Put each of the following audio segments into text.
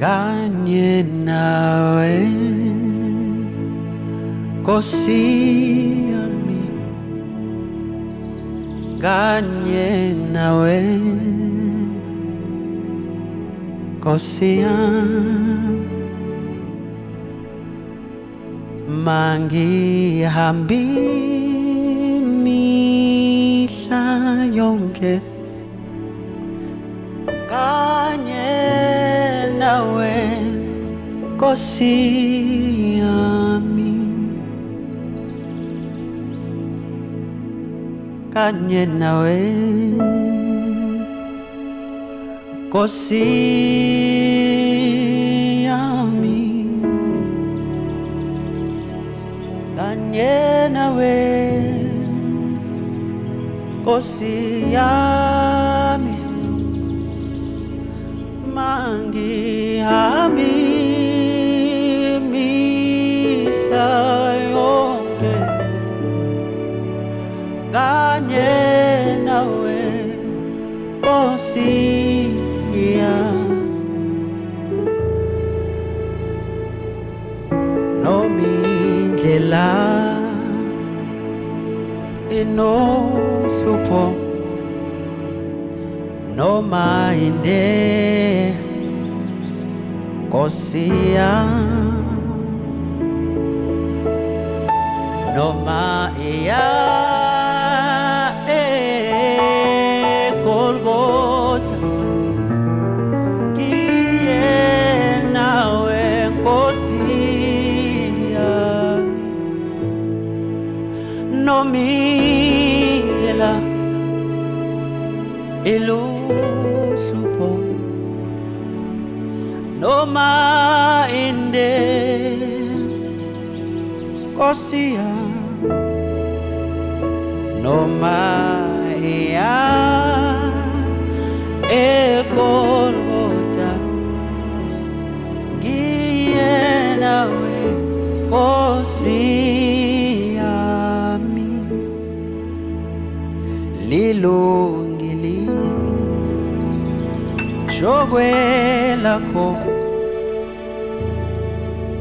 kanye nawe Nkosi yami kanye nawe Nkosi yami mangihambi mihla yonke kanye nawe Nkosi yami kanye nawe Nkosi yami kanye nawe Nkosi yami mangihambi mihla yonke kanye nawe Nkosi yami nomindlela inohlupho noma inde Nkosi yami noma iya Golgotha ngiye nawe Nkosi yami nomindlela iluhlupho noma inde Nkosi yami noma iya Golgotha ngiye nawe Nkosi yami lilungile jogwe lakho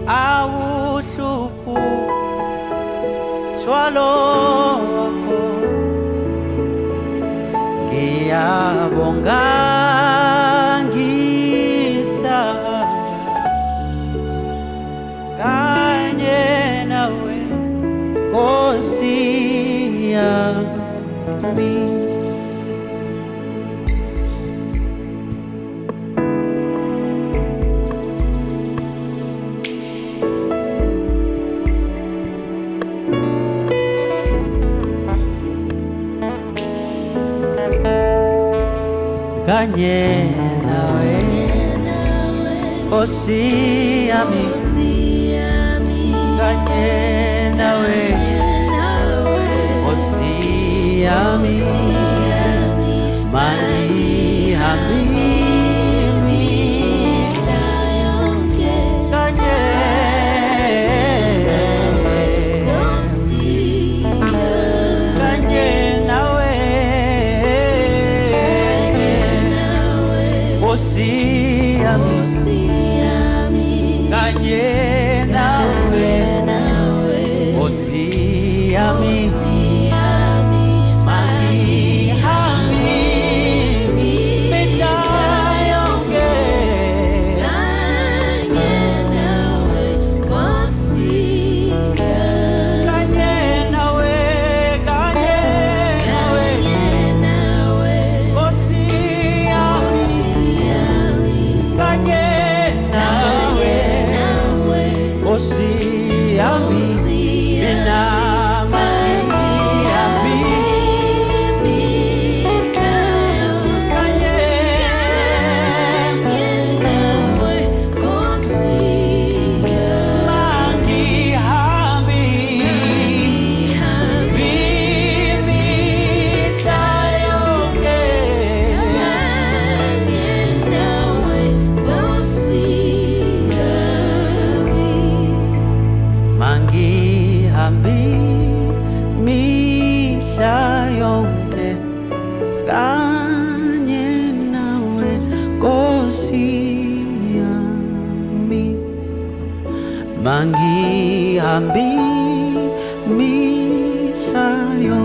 awuhluphu swalo wakho ngiyabonga kanye nawe Nkosi yami kanye nawe Nkosi yami kanye nawe Nkosi yami mangihambi mihla yonke kanye kanye nawe Nkosi yami kanye nawe Nkosi yami mangihambi mihla yonke kanye nawe Nkosi kanye nawe Nkosi yami kanye nawe Nkosi yami mina manghihambi misayo.